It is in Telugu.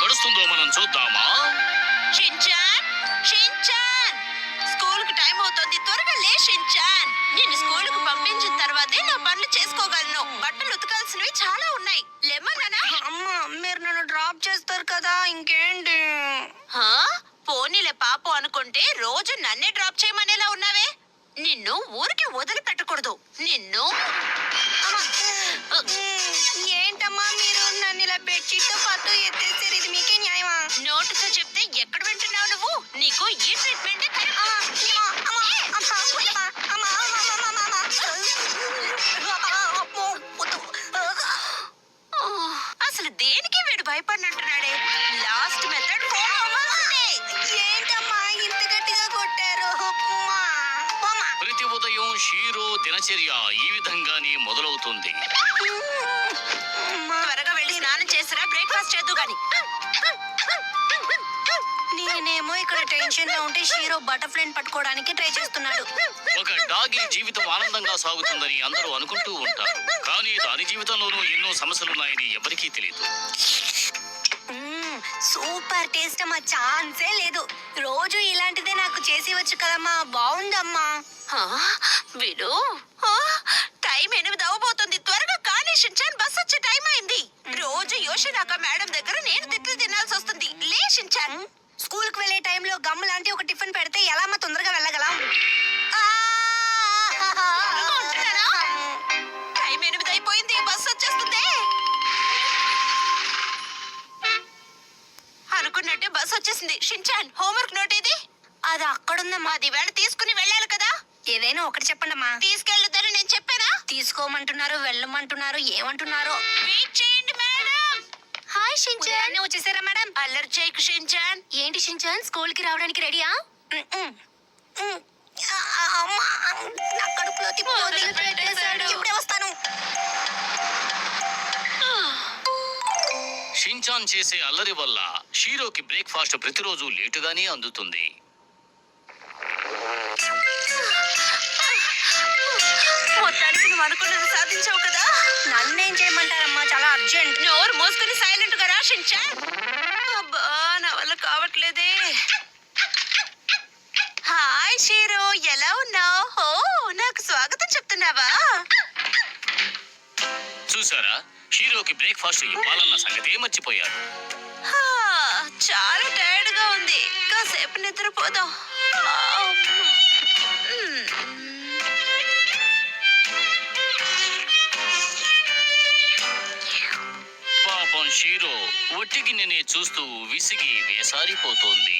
గడుస్తుందో మనం చూద్దామా? షిన్చాన్, షిన్చాన్, స్కూల్ కు టైం అవుతోంది, త్వరగా లే షిన్చాన్. నిన్ను స్కూల్ కు పంపించిన తర్వాతే నా పనులు చేసుకోగలను. బట్టలు ఉతకాల్సినవి చాలా ఉన్నాయి. లెమ్మన్నానా? అమ్మా, మీరు నన్ను డ్రాప్ చేస్తారు కదా, ఇంకేంటి? హా? పోనీలే పాపం అనుకుంటే రోజు నన్నే డ్రాప్ చేయమనేలా ఉన్నావే. నిన్ను ఊరికి వదిలిపెట్టకూడదు. నిన్ను ఏంటమ్మా మీరు నన్ను ఇలా బెడ్షీట్ తో పాటు ఎత్తేసారు, ఇది మీకే న్యాయమా? నోటుతో చెప్తే ఎక్కడ వింటున్నావు నువ్వు? నీకు ఈ ట్రీట్మెంట్ అసలు దేనికి వీడు భయపడినట్టున్నాడే. లాస్ట్ మెథడ్ ఫాలో అవ్వాల్సిందే. ఏంటమ్మా ఇంత గట్టిగా కొట్టారు? ప్రతి ఉదయం షీరో దినచర్య ఈ విధంగానే మొదలవుతుంది. త్వరగా వెళ్ళి స్నానం చేసిరా, బ్రేక్ఫాస్ట్ చేద్దు గాని. నేనేమో ఇక్కడ టెన్షన్ లో ఉంటే షీరో బటర్ఫ్లైని పట్టుకోవడానికి ట్రై చేస్తున్నాడు. ఒక డాగి జీవితం ఆనందంగా సాగుతుందని అందరూ అనుకుంటూ ఉంటారు, కానీ దాని జీవితంలోనూ ఎన్నో సమస్యలున్నాయని ఎవరికీ తెలియదు. సూపర్ టేస్ట్ అమ్మా, ఛాన్సే లేదు. రోజు ఇలాంటిదే నాకు చేసి వచ్చు కదమ్మా, బాగుందమ్మా. వీడు టైం 8 అవబోతుంది, త్వరగా కానీ షిన్చాన్, బస్ వచ్చే టైం అయింది. రోజు యోషినాకా మేడం దగ్గర నేను తిట్లు తినాల్సి వస్తుంది. లే షిన్చాన్. స్కూల్ కు వెళ్లే టైంలో గమ్ లాంటి ఒక టిఫిన్ పెడితే ఎలా అమ్మా తొందరగా వెళ్ళగలం? టైం 8 అయిపోయింది, బస్ వచ్చేస్తుంది. అనుకున్నట్టే బస్ వచ్చేసింది. షిన్చాన్, హోంవర్క్ నోట్ ఇది. అది అక్కడుందమ్మా. అది వేళ తీసుకుని వెళ్ళాలి కదా. ఏదైనా ఒకటి చెప్పండమ్మా. తీసుకెళ్ళొద్దని నేను చెప్పానా? తీసుకోమంటున్నారు, వెళ్ళమంటున్నారు, ఏమంటున్నారు? వెయిట్ చేయండి మేడం. హాయ్ షిన్చాన్, వచ్చేసారా మేడం? అల్లరి చేయకు షిన్చాన్. ఏంటి షిన్చాన్, స్కూల్ కి రావడానికి రెడీయా? నా కడుపులో తిప్పుతోంది. ఇప్పుడే వస్తాను. షిన్చాన్ చేసే అల్లరి వల్ల షీరోకి బ్రేక్ఫాస్ట్ ప్రతిరోజు లేటుగానే అందుతుంది. మొత్తానికి నువ్వు అనుకున్నది సాధించావు కదా. నన్నేం చేయమంటారమ్మా, చాలా అర్జెంట్. నోరు మోసుకుని సైలెంట్ గా రా షిన్చాన్. అబ్బా, నా వల్ల కావట్లేదే. హాయ్ షీరో, ఎలా ఉన్నావు? ఓ, నాకు స్వాగతం చెప్తున్నావా? చూసారా, షీరోకి బ్రేక్ఫాస్ట్ ఇవ్వాలన్న సంగతే మర్చిపోయారు. చాలా టైర్డ్ గా ఉంది, కాసేపు నిద్రపోదాం. పాపం షీరో ఒట్టిగిన్నెనే చూస్తూ విసిగి వేసారిపోతోంది.